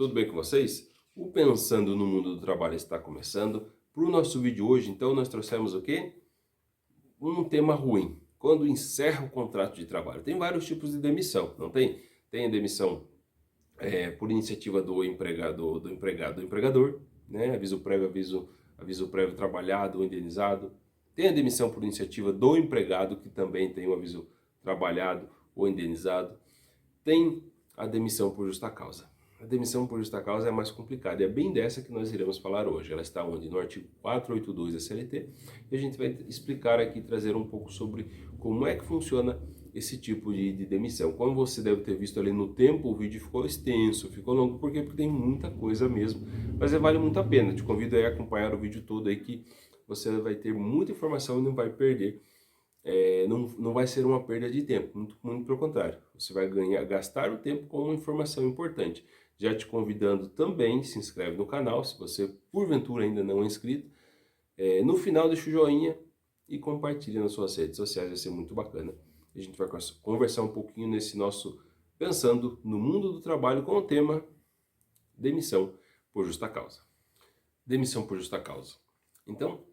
tudo bem com vocês? O Pensando no Mundo do Trabalho está começando. Para o nosso vídeo hoje, então, nós trouxemos o quê? Um tema ruim. Quando encerra o contrato de trabalho. Tem vários tipos de demissão, não tem? Tem a demissão por iniciativa do empregador, né? Aviso prévio trabalhado ou indenizado. Tem a demissão por iniciativa do empregado, que também tem o aviso trabalhado ou indenizado. Tem a demissão por justa causa. A demissão por justa causa é mais complicada e é bem dessa que nós iremos falar hoje. Ela está onde? No artigo 482 da CLT, e a gente vai explicar aqui, trazer um pouco sobre como é que funciona esse tipo de demissão. Como você deve ter visto ali no tempo, o vídeo ficou extenso, ficou longo, por quê? Porque tem muita coisa mesmo, mas vale muito a pena. Te convido a acompanhar o vídeo todo aí, que você vai ter muita informação e não vai perder. Não vai ser uma perda de tempo, muito pelo contrário. Você vai gastar o tempo com uma informação importante. Já te convidando também, se inscreve no canal, se você porventura ainda não é inscrito. No final deixa o joinha e compartilha nas suas redes sociais, vai ser muito bacana. A gente vai conversar um pouquinho nesse nosso Pensando no Mundo do Trabalho com o tema demissão por justa causa. Demissão por justa causa. Então,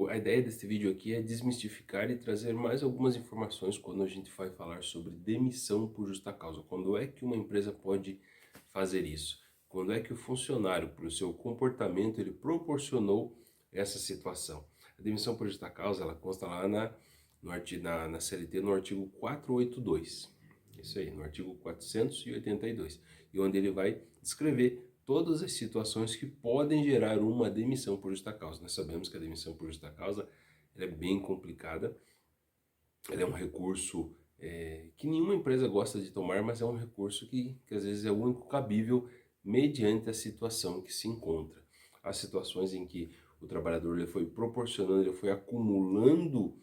a ideia desse vídeo aqui é desmistificar e trazer mais algumas informações quando a gente vai falar sobre demissão por justa causa. Quando é que uma empresa pode fazer isso? Quando é que o funcionário, por seu comportamento, ele proporcionou essa situação? A demissão por justa causa, ela consta lá na CLT, no artigo 482. Isso aí, no artigo 482. E onde ele vai descrever todas as situações que podem gerar uma demissão por justa causa. Nós sabemos que a demissão por justa causa ela é bem complicada, ela é um recurso que nenhuma empresa gosta de tomar, mas é um recurso que às vezes é o único cabível mediante a situação que se encontra. Há situações em que o trabalhador ele foi proporcionando, ele foi acumulando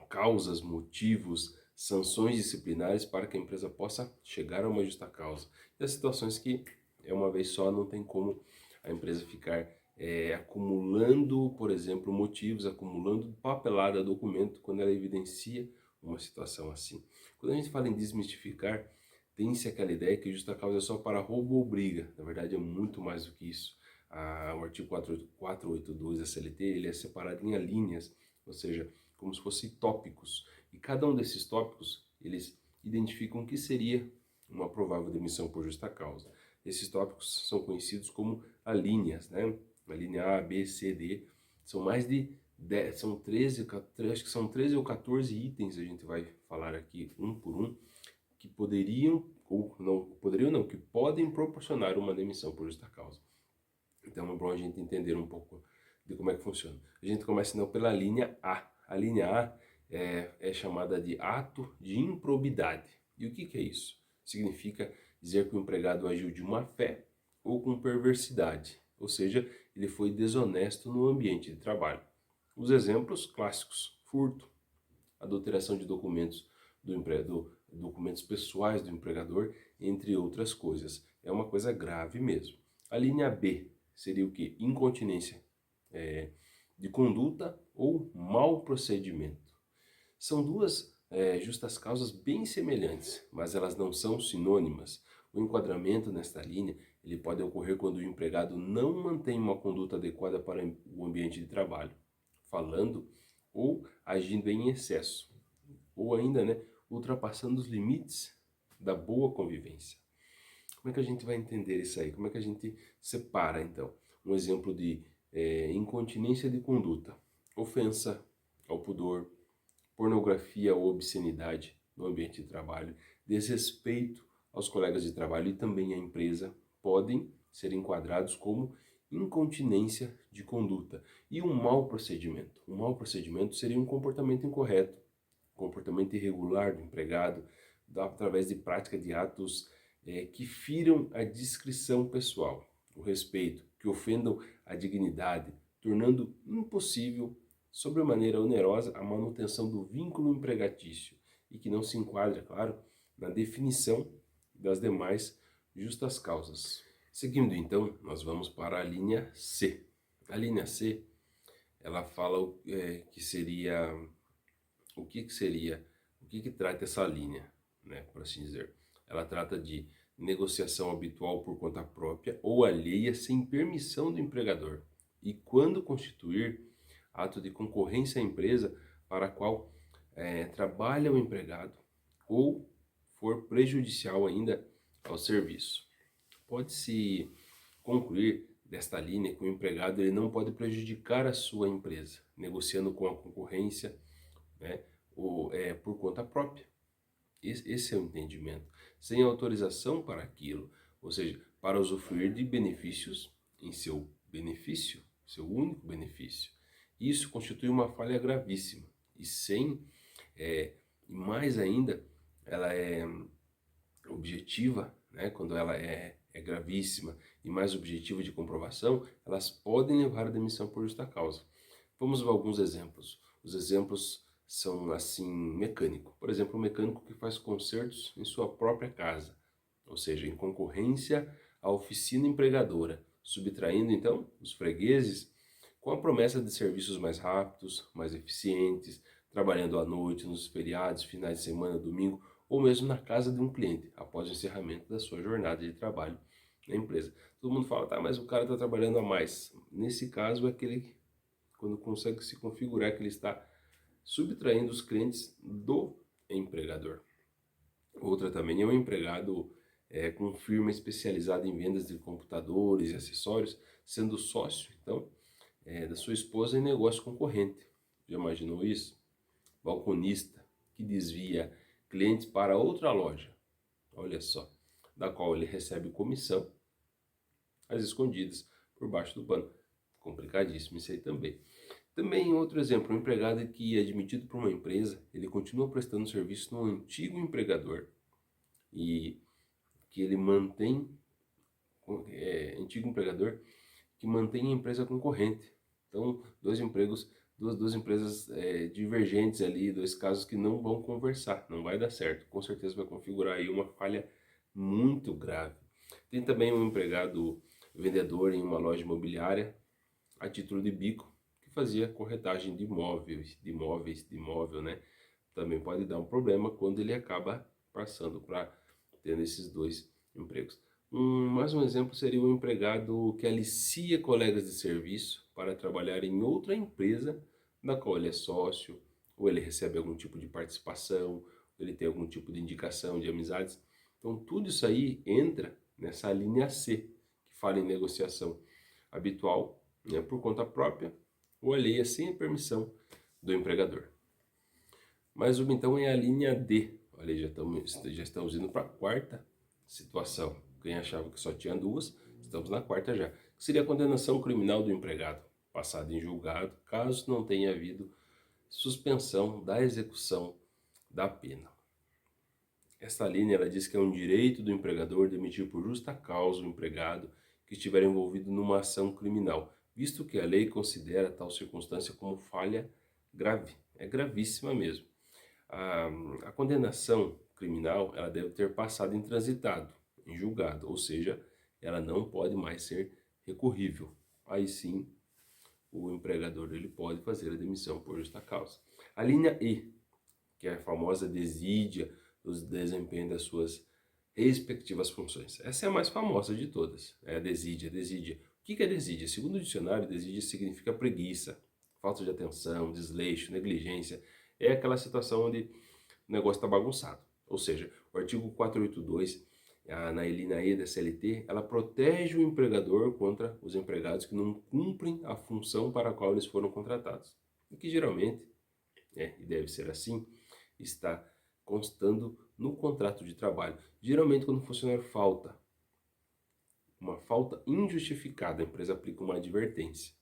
causas, motivos, sanções disciplinares para que a empresa possa chegar a uma justa causa. E as situações que uma vez só, não tem como a empresa ficar acumulando, por exemplo, motivos, acumulando papelada, documento, quando ela evidencia uma situação assim. Quando a gente fala em desmistificar, tem-se aquela ideia que justa causa é só para roubo ou briga. Na verdade, é muito mais do que isso. O artigo 482 da CLT, ele é separado em alíneas, ou seja, como se fossem tópicos. E cada um desses tópicos, eles identificam o que seria uma provável demissão por justa causa. Esses tópicos são conhecidos como alíneas, né? A linha A, B, C, D. São mais de 10, são 13, acho que são 13 ou 14 itens, a gente vai falar aqui um por um, que poderiam, ou não, que podem proporcionar uma demissão por justa causa. Então é bom a gente entender um pouco de como é que funciona. A gente começa então pela linha A. A linha A é chamada de ato de improbidade. E o que é isso? Significa dizer que o empregado agiu de má fé ou com perversidade, ou seja, ele foi desonesto no ambiente de trabalho. Os exemplos clássicos: furto, adulteração de documentos documentos pessoais do empregador, entre outras coisas. É uma coisa grave mesmo. A linha B seria o que? Incontinência de conduta ou mau procedimento. São duas justas causas bem semelhantes, mas elas não são sinônimas. O enquadramento nesta linha ele pode ocorrer quando o empregado não mantém uma conduta adequada para o ambiente de trabalho, falando ou agindo em excesso, ou ainda, ultrapassando os limites da boa convivência. Como é que a gente vai entender isso aí? Como é que a gente separa, então? Um exemplo de incontinência de conduta: ofensa ao pudor, pornografia ou obscenidade no ambiente de trabalho, desrespeito aos colegas de trabalho e também à empresa, podem ser enquadrados como incontinência de conduta. E um mau procedimento? Um mau procedimento seria um comportamento incorreto, comportamento irregular do empregado, através de prática de atos que firam a discrição pessoal, o respeito, que ofendam a dignidade, tornando impossível, sobremaneira onerosa, a manutenção do vínculo empregatício e que não se enquadra, claro, na definição das demais justas causas. Seguindo então, nós vamos para a linha C. A linha C, ela fala que seria, o que trata essa linha, né, por assim dizer. Ela trata de negociação habitual por conta própria ou alheia sem permissão do empregador. E quando constituir ato de concorrência à empresa para a qual trabalha o empregado ou for prejudicial ainda ao serviço. Pode-se concluir desta linha que o empregado ele não pode prejudicar a sua empresa, negociando com a concorrência, né, por conta própria. Esse é o entendimento. Sem autorização para aquilo, ou seja, para usufruir de benefícios em seu benefício, seu único benefício. Isso constitui uma falha gravíssima. E mais ainda, ela é objetiva, né? Quando ela é gravíssima e mais objetiva de comprovação, elas podem levar à demissão por justa causa. Vamos ver alguns exemplos. Os exemplos são assim, mecânico. Por exemplo, um mecânico que faz consertos em sua própria casa, ou seja, em concorrência à oficina empregadora, subtraindo então os fregueses com a promessa de serviços mais rápidos, mais eficientes, trabalhando à noite, nos feriados, finais de semana, domingo, ou mesmo na casa de um cliente, após o encerramento da sua jornada de trabalho na empresa. Todo mundo fala, tá, mas o cara está trabalhando a mais. Nesse caso, é aquele quando consegue se configurar que ele está subtraindo os clientes do empregador. Outra também é um empregado com firma especializada em vendas de computadores e acessórios, sendo sócio, então, da sua esposa em negócio concorrente. Já imaginou isso? Balconista que desvia clientes para outra loja, olha só, da qual ele recebe comissão, às escondidas, por baixo do pano. Complicadíssimo isso aí também. Também outro exemplo, um empregado que é admitido por uma empresa, ele continua prestando serviço no antigo empregador e que ele mantém, antigo empregador que mantém a empresa concorrente. Então, duas empresas divergentes ali, dois casos que não vão conversar, não vai dar certo. Com certeza vai configurar aí uma falha muito grave. Tem também um empregado vendedor em uma loja imobiliária, a título de bico, que fazia corretagem de imóvel, né? Também pode dar um problema quando ele acaba passando para tendo esses dois empregos. Mais um exemplo seria um empregado que alicia colegas de serviço para trabalhar em outra empresa na qual ele é sócio, ou ele recebe algum tipo de participação, ou ele tem algum tipo de indicação de amizades. Então tudo isso aí entra nessa linha C, que fala em negociação habitual, né, por conta própria ou alheia sem a permissão do empregador. Mais uma então é a linha D. Olha, já estamos indo para a quarta situação. Quem achava que só tinha duas, estamos na quarta já. Que seria a condenação criminal do empregado, passado em julgado, caso não tenha havido suspensão da execução da pena. Esta linha ela diz que é um direito do empregador demitir por justa causa o empregado que estiver envolvido numa ação criminal, visto que a lei considera tal circunstância como falha grave. É gravíssima mesmo. A condenação criminal ela deve ter passado intransitado, em julgado, ou seja, ela não pode mais ser recorrível. Aí sim, o empregador ele pode fazer a demissão por justa causa. A linha E, que é a famosa desídia do desempenho das suas respectivas funções. Essa é a mais famosa de todas, é a desídia. O que é desídia? Segundo o dicionário, desídia significa preguiça, falta de atenção, desleixo, negligência. É aquela situação onde o negócio está bagunçado. Ou seja, o artigo 482, na linha E da CLT, ela protege o empregador contra os empregados que não cumprem a função para a qual eles foram contratados. E que geralmente, e deve ser assim, está constando no contrato de trabalho. Geralmente quando o funcionário falta, uma falta injustificada, a empresa aplica uma advertência.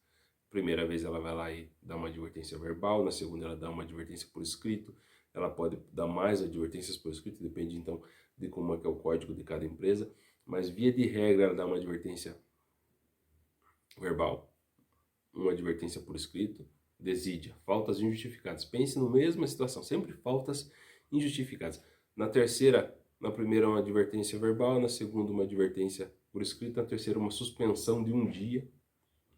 Primeira vez ela vai lá e dá uma advertência verbal, na segunda ela dá uma advertência por escrito, ela pode dar mais advertências por escrito, depende então de como é que é o código de cada empresa, mas via de regra ela dá uma advertência verbal, uma advertência por escrito, desídia, faltas injustificadas. Pense na mesma situação, sempre faltas injustificadas. Na primeira uma advertência verbal, na segunda uma advertência por escrito, na terceira uma suspensão de um dia,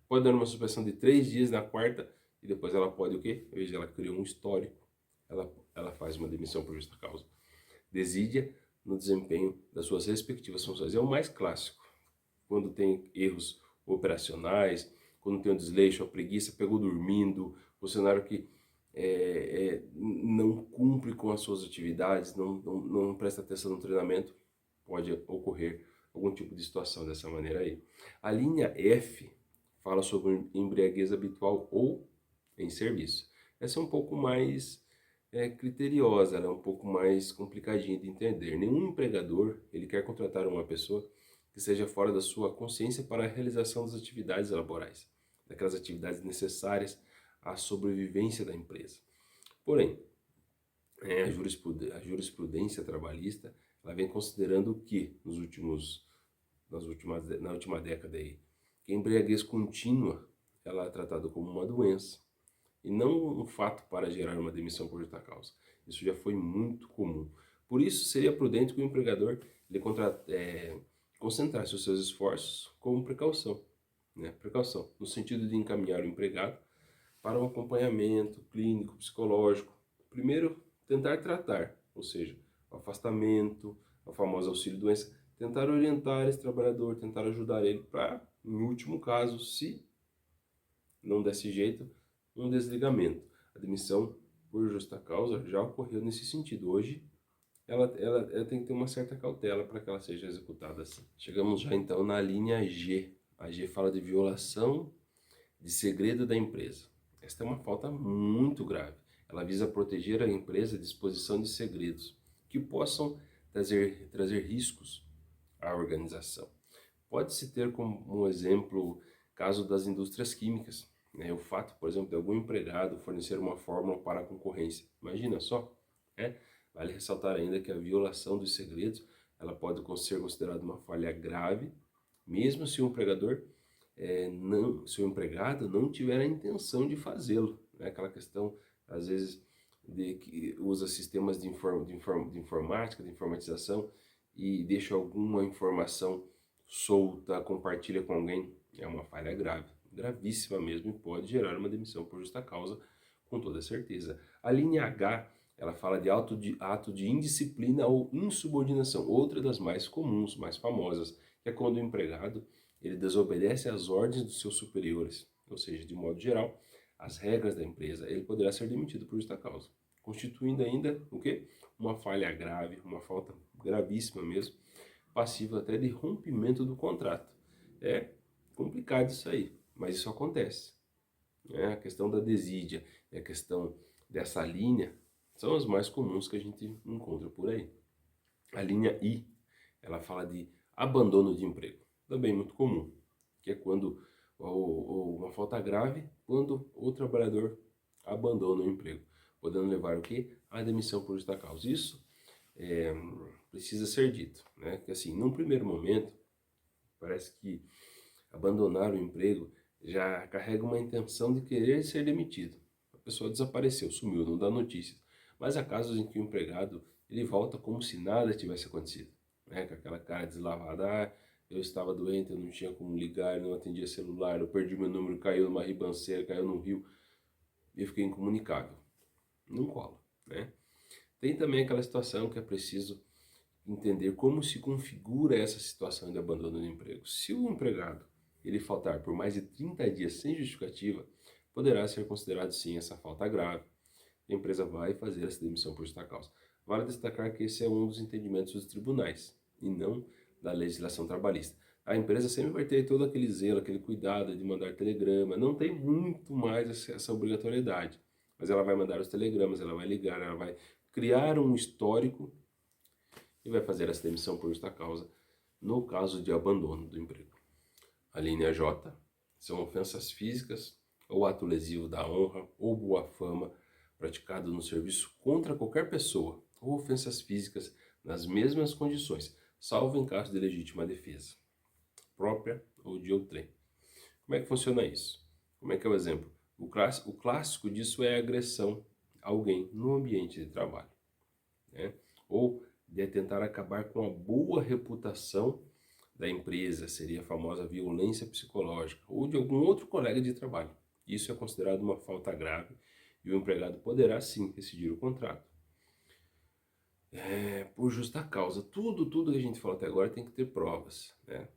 pode dar uma suspensão de 3 dias na quarta, e depois ela pode o quê? Ela cria um histórico, ela faz uma demissão por justa causa. Desídia no desempenho das suas respectivas funções. É o mais clássico. Quando tem erros operacionais, quando tem um desleixo, a preguiça, pegou dormindo, funcionário que não cumpre com as suas atividades, não presta atenção no treinamento, pode ocorrer algum tipo de situação dessa maneira aí. A linha F fala sobre embriaguez habitual ou em serviço. Essa é um pouco mais criteriosa, ela é um pouco mais complicadinha de entender. Nenhum empregador ele quer contratar uma pessoa que seja fora da sua consciência para a realização das atividades laborais, daquelas atividades necessárias à sobrevivência da empresa. Porém, a jurisprudência trabalhista ela vem considerando que na última década aí, que a embriaguez contínua ela é tratada como uma doença e não um fato para gerar uma demissão por justa causa. Isso já foi muito comum. Por isso, seria prudente que o empregador ele concentrasse os seus esforços com precaução, né? Precaução, no sentido de encaminhar o empregado para um acompanhamento clínico, psicológico. Primeiro, tentar tratar, ou seja, o afastamento, a famosa auxílio-doença, tentar orientar esse trabalhador, tentar ajudar ele para, em último caso, se não desse jeito, um desligamento. A demissão por justa causa já ocorreu nesse sentido. Hoje, ela tem que ter uma certa cautela para que ela seja executada assim. Chegamos já então na linha G. A G fala de violação de segredo da empresa. Esta é uma falta muito grave. Ela visa proteger a empresa de exposição de segredos que possam trazer riscos à organização. Pode-se ter como exemplo caso das indústrias químicas, né? O fato, por exemplo, de algum empregado fornecer uma fórmula para a concorrência. Imagina só, né? Vale ressaltar ainda que a violação dos segredos ela pode ser considerada uma falha grave, mesmo se o empregador se o empregado não tiver a intenção de fazê-lo, né? Aquela questão, às vezes, de que usa sistemas de informática, de informatização e deixa alguma informação solta, compartilha com alguém, é uma falha grave, gravíssima mesmo, e pode gerar uma demissão por justa causa, com toda certeza. A linha H, ela fala de ato de indisciplina ou insubordinação, outra das mais comuns, mais famosas, que é quando o empregado ele desobedece às ordens dos seus superiores, ou seja, de modo geral, as regras da empresa, ele poderá ser demitido por justa causa, constituindo ainda o quê? Uma falha grave, uma falta gravíssima mesmo, passiva até de rompimento do contrato. É complicado isso aí, mas isso acontece. A questão da desídia e a questão dessa linha são as mais comuns que a gente encontra por aí. A linha I, ela fala de abandono de emprego, também muito comum, que é quando uma falta grave, quando o trabalhador abandona o emprego, podendo levar o quê? A demissão por justa causa. Isso precisa ser dito, né? Que assim, num primeiro momento, parece que abandonar o emprego já carrega uma intenção de querer ser demitido. A pessoa desapareceu, sumiu, não dá notícias. Mas há casos em que o empregado ele volta como se nada tivesse acontecido, né? Com aquela cara deslavada, eu estava doente, eu não tinha como ligar, eu não atendia celular, eu perdi meu número, caiu numa ribanceira, caiu no rio, e eu fiquei incomunicável. Não cola, né? Tem também aquela situação que é preciso entender como se configura essa situação de abandono do emprego. Se o empregado ele faltar por mais de 30 dias sem justificativa, poderá ser considerado sim essa falta grave. A empresa vai fazer essa demissão por justa causa. Vale destacar que esse é um dos entendimentos dos tribunais e não da legislação trabalhista. A empresa sempre vai ter todo aquele zelo, aquele cuidado de mandar telegrama, não tem muito mais essa obrigatoriedade, mas ela vai mandar os telegramas, ela vai ligar, ela vai criar um histórico e vai fazer essa demissão por justa causa no caso de abandono do emprego. A linha J são ofensas físicas ou ato lesivo da honra ou boa fama praticado no serviço contra qualquer pessoa ou ofensas físicas nas mesmas condições, salvo em caso de legítima defesa, própria ou de outrem. Como é que funciona isso? Como é que é o exemplo? O clássico disso é a agressão a alguém no ambiente de trabalho, né? Ou de tentar acabar com a boa reputação da empresa, seria a famosa violência psicológica, ou de algum outro colega de trabalho. Isso é considerado uma falta grave e o empregado poderá sim rescindir o contrato. por justa causa. Tudo que a gente falou até agora tem que ter provas, né?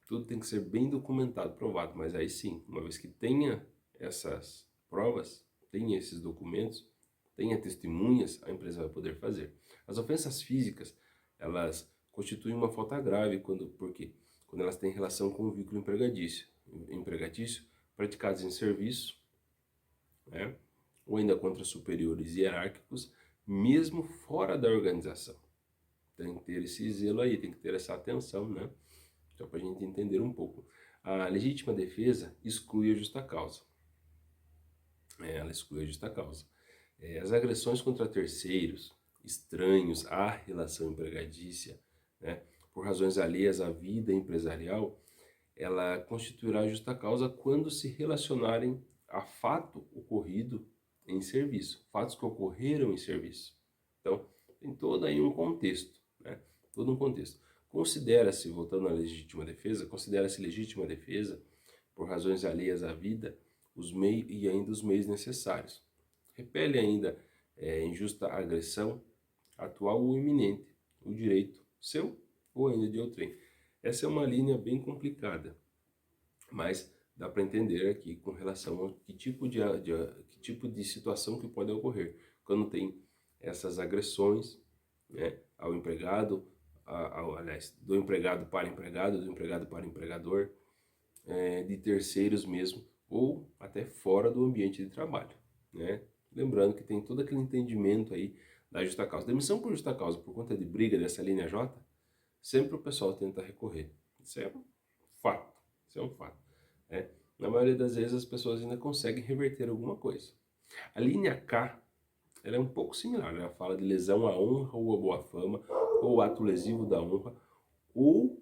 Tudo tem que ser bem documentado, provado. Mas aí sim, uma vez que tenha essas provas, tenha esses documentos, tenha testemunhas, a empresa vai poder fazer. As ofensas físicas, elas constituem uma falta grave por quê? Quando elas têm relação com o vínculo empregatício praticados em serviço, né? Ou ainda contra superiores hierárquicos, mesmo fora da organização. Tem que ter esse zelo aí, tem que ter essa atenção, né? Só para a gente entender um pouco. A legítima defesa exclui a justa causa. Ela exclui a justa causa. As agressões contra terceiros, estranhos à relação empregatícia, né, por razões alheias à vida empresarial, ela constituirá justa causa quando se relacionarem a fato ocorrido em serviço, fatos que ocorreram em serviço. Então, tem todo aí um contexto, né? Todo um contexto. Considera-se, voltando à legítima defesa, considera-se legítima defesa, por razões alheias à vida, os meios e ainda os meios necessários. Repele ainda injusta agressão, atual ou iminente, o direito seu ou ainda de outrem. Essa é uma linha bem complicada, mas dá para entender aqui com relação a que tipo de situação que pode ocorrer quando tem essas agressões, né, ao empregado, aliás, do empregado para empregado, do empregado para empregador, de terceiros mesmo, ou até fora do ambiente de trabalho, né? Lembrando que tem todo aquele entendimento aí da justa causa. Demissão por justa causa, por conta de briga dessa linha J, sempre o pessoal tenta recorrer. Isso é um fato, isso é um fato, né? Na maioria das vezes as pessoas ainda conseguem reverter alguma coisa. A linha K, ela é um pouco similar, ela fala de lesão à honra ou à boa fama, ou ato lesivo da honra, ou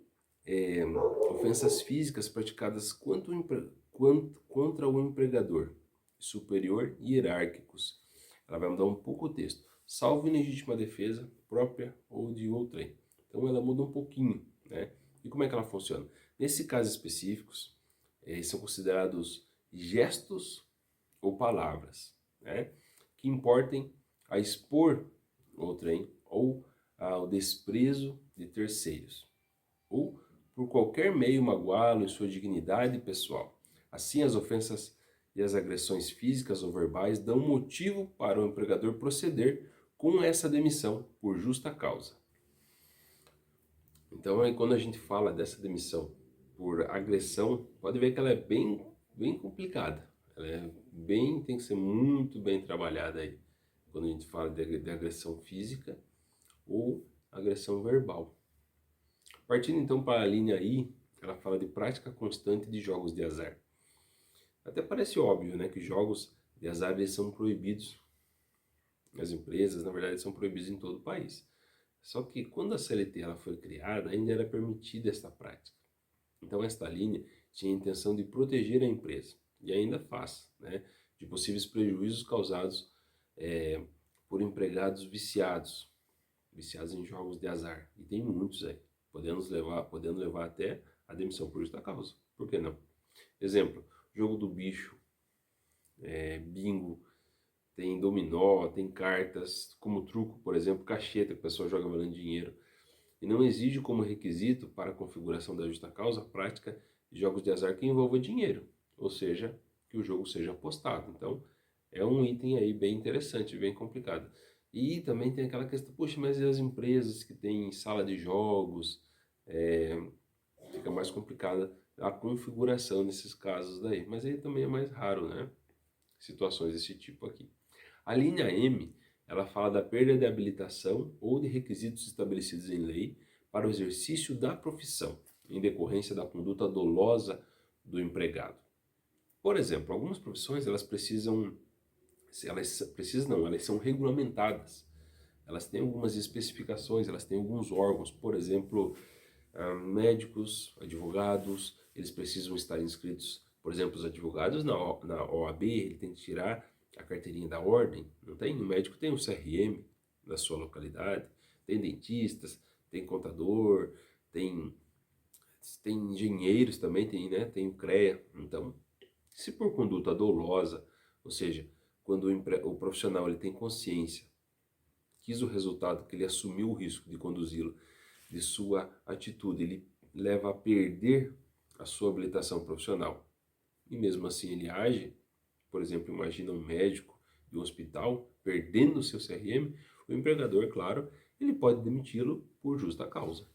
ofensas físicas praticadas contra o empregador, superior e hierárquicos. Ela vai mudar um pouco o texto, salvo em legítima defesa própria ou de outrem. Então ela muda um pouquinho, né? E como é que ela funciona? Nesses casos específicos, são considerados gestos ou palavras, né, que importem a expor outrem ou ao desprezo de terceiros, ou por qualquer meio magoá-lo em sua dignidade pessoal. Assim, as ofensas e as agressões físicas ou verbais dão motivo para o empregador proceder com essa demissão por justa causa. Então, aí, quando a gente fala dessa demissão por agressão, pode ver que ela é bem complicada. Ela é tem que ser muito bem trabalhada aí, quando a gente fala de agressão física ou agressão verbal. Partindo então para a linha I, ela fala de prática constante de jogos de azar. Até parece óbvio, né, que jogos de azar eles são proibidos nas empresas, na verdade são proibidos em todo o país. Só que quando a CLT ela foi criada, ainda era permitida esta prática. Então esta linha tinha a intenção de proteger a empresa, e ainda faz, né, de possíveis prejuízos causados por empregados viciados em jogos de azar. E tem muitos aí, podendo levar até a demissão por justa causa. Por que não? Exemplo, jogo do bicho, bingo, tem dominó, tem cartas, como truco, por exemplo, cacheta, que o pessoal joga valendo dinheiro. E não exige como requisito para a configuração da justa causa a prática de jogos de azar que envolva dinheiro, ou seja, que o jogo seja apostado. Então, é um item aí bem interessante, bem complicado. E também tem aquela questão, poxa, mas e as empresas que têm sala de jogos, fica mais complicada a configuração nesses casos daí. Mas aí também é mais raro, né? Situações desse tipo aqui. A linha M, ela fala da perda de habilitação ou de requisitos estabelecidos em lei para o exercício da profissão, em decorrência da conduta dolosa do empregado. Por exemplo, algumas profissões elas são regulamentadas. Elas têm algumas especificações, elas têm alguns órgãos, por exemplo, médicos, advogados, eles precisam estar inscritos, por exemplo, os advogados na OAB, ele tem que tirar a carteirinha da ordem, não tem? O médico tem o CRM da sua localidade, tem dentistas, tem contador, tem engenheiros também, né? Tem o CREA. Então, se por conduta dolosa, ou seja, quando o profissional ele tem consciência quis o resultado, que ele assumiu o risco de conduzi-lo, de sua atitude, ele leva a perder a sua habilitação profissional. E mesmo assim ele age, por exemplo, imagina um médico de um hospital perdendo o seu CRM, o empregador, claro, ele pode demiti-lo por justa causa.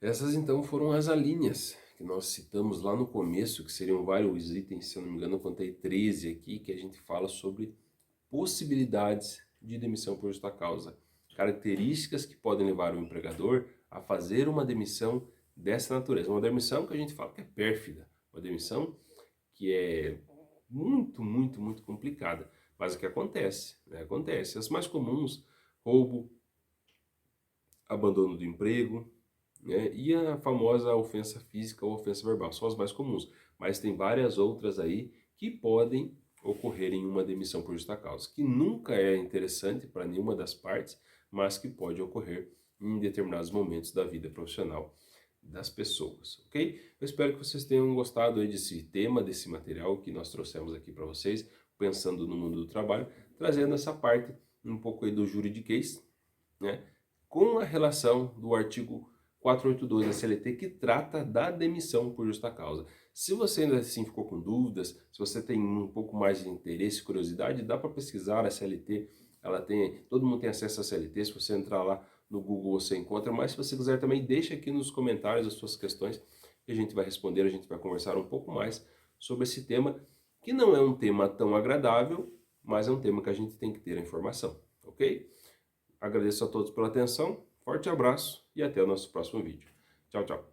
Essas então foram as alíneas que nós citamos lá no começo, que seriam vários itens, se eu não me engano eu contei 13 aqui, que a gente fala sobre possibilidades de demissão por justa causa. Características que podem levar o empregador a fazer uma demissão dessa natureza. Uma demissão que a gente fala que é pérfida, uma demissão que é muito complicada. Mas o que acontece? Né? Acontece. As mais comuns, roubo, abandono do emprego, né? E a famosa ofensa física ou ofensa verbal, são as mais comuns. Mas tem várias outras aí que podem ocorrer em uma demissão por justa causa, que nunca é interessante para nenhuma das partes, mas que pode ocorrer em determinados momentos da vida profissional das pessoas, ok? Eu espero que vocês tenham gostado aí desse tema, desse material que nós trouxemos aqui para vocês, pensando no mundo do trabalho, trazendo essa parte um pouco aí do juridiquês, né? Com a relação do artigo 482 da CLT, que trata da demissão por justa causa. Se você ainda assim ficou com dúvidas, se você tem um pouco mais de interesse e curiosidade, dá para pesquisar a CLT, todo mundo tem acesso à CLT, se você entrar lá no Google você encontra, mas se você quiser também deixa aqui nos comentários as suas questões e a gente vai responder, a gente vai conversar um pouco mais sobre esse tema, que não é um tema tão agradável, mas é um tema que a gente tem que ter a informação, ok? Agradeço a todos pela atenção, forte abraço e até o nosso próximo vídeo. Tchau, tchau.